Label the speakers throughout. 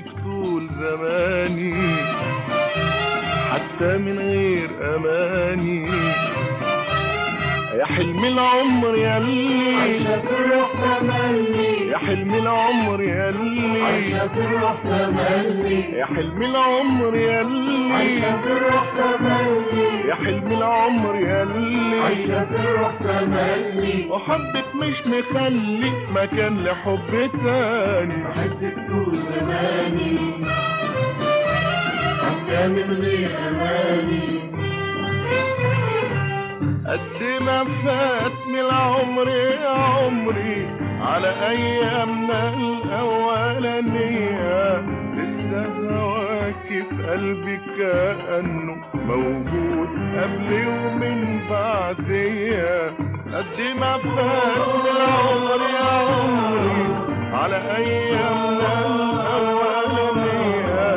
Speaker 1: أحبك طول زماني حتى من غير أماني، يا حلم العمر ياللي
Speaker 2: عايشة في الروح تملي،
Speaker 1: يا حلم العمر ياللي
Speaker 2: عايشة في الروح تملي،
Speaker 1: يا حلم العمر ياللي
Speaker 2: عايشة في الروح تملي،
Speaker 1: يا حلم العمر ياللي
Speaker 2: عايشة في الروح تملي،
Speaker 1: وحبك مش مخلي مكان لحب تاني.
Speaker 2: بحبك طول زماني حتى من غير أماني.
Speaker 1: قد ما فاتني العمر يا عمري على أيامنا الأولانية، لسه هواكي في قلبي كأنه موجود قبلي ومن بعديا. قد ما فاتني العمر يا عمري على أيامنا الأولانية،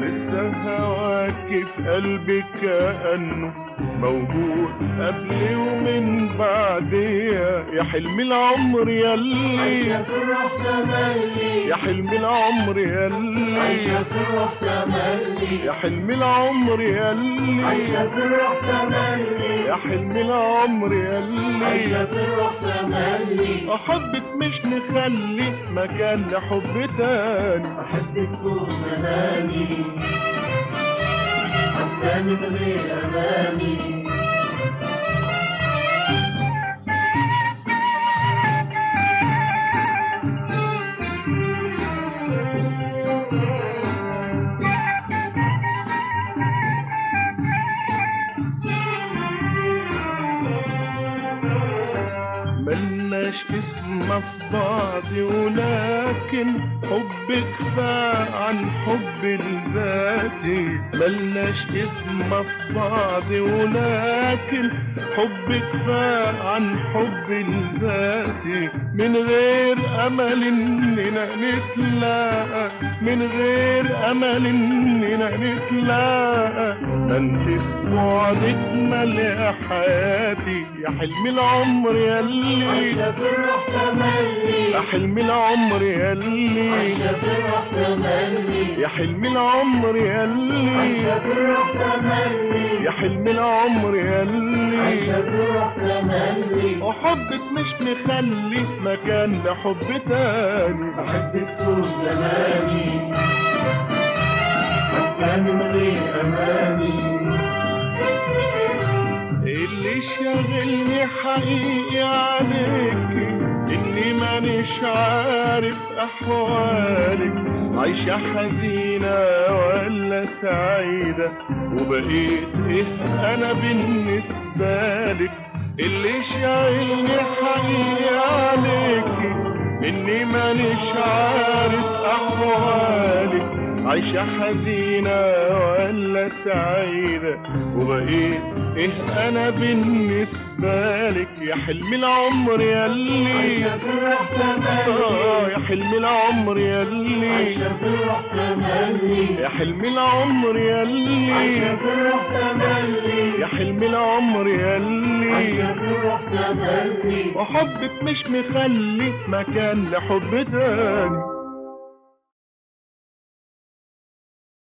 Speaker 1: لسه هواكي في قلبي كأنه موجود قبلي ومن بعديا. يا حلم العمر ياللي
Speaker 2: عايشة في الروح تملي،
Speaker 1: يا حلم العمر ياللي
Speaker 2: عايشة في الروح تملي،
Speaker 1: يا حلم العمر ياللي
Speaker 2: عايشة في الروح تملي،
Speaker 1: يا حلم العمر ياللي
Speaker 2: عايشة في الروح تملي.
Speaker 1: أحبك مش نخلي مكان لحب تاني.
Speaker 2: أحبك طول زماني حتى من غير أماني.
Speaker 1: ملناش اسم في بعض ولكن حبك كفاية عن حب لذاتي. ملناش اسم في بعض ولكن حبك كفاية عن حب لذاتي. من غير أمل إننا نتلاقى، من غير أمل إننا نتلاقى، ده انت في بعدك مالية حياتي. يا حلم العمر ياللي
Speaker 2: عايشة في الروح تملي،
Speaker 1: يا حلم العمر ياللي
Speaker 2: عايشة في الروح تملي،
Speaker 1: يا حلم العمر ياللي
Speaker 2: عايشة في الروح تملي،
Speaker 1: يا حلم العمر ياللي
Speaker 2: عايشة في الروح تملي.
Speaker 1: وحبك مش مخلي مكان لحب تاني.
Speaker 2: بحبك طول زماني حتى من غير أماني.
Speaker 1: اللي شاغلني حقيقي عليكي اني مانيش عارف احوالك، عايشة حزينة ولا سعيدة، وبقيت ايه انا بالنسبة لك. اللي شاغلني حقيقي عليكي اني مانيش عارف احوالك، عايشة حزينة ولا سعيدة، وبقيت ايه انا بالنسبة لك. يا حلم العمر ياللي
Speaker 2: عايشة في الروح تملي،
Speaker 1: يا حلم العمر ياللي
Speaker 2: عايشة في الروح تملي،
Speaker 1: يا حلم العمر ياللي
Speaker 2: عايشة في الروح تملي،
Speaker 1: يا حلم العمر ياللي
Speaker 2: عايشة في الروح تملي.
Speaker 1: وحبك مش مخلي مكان لحب تاني.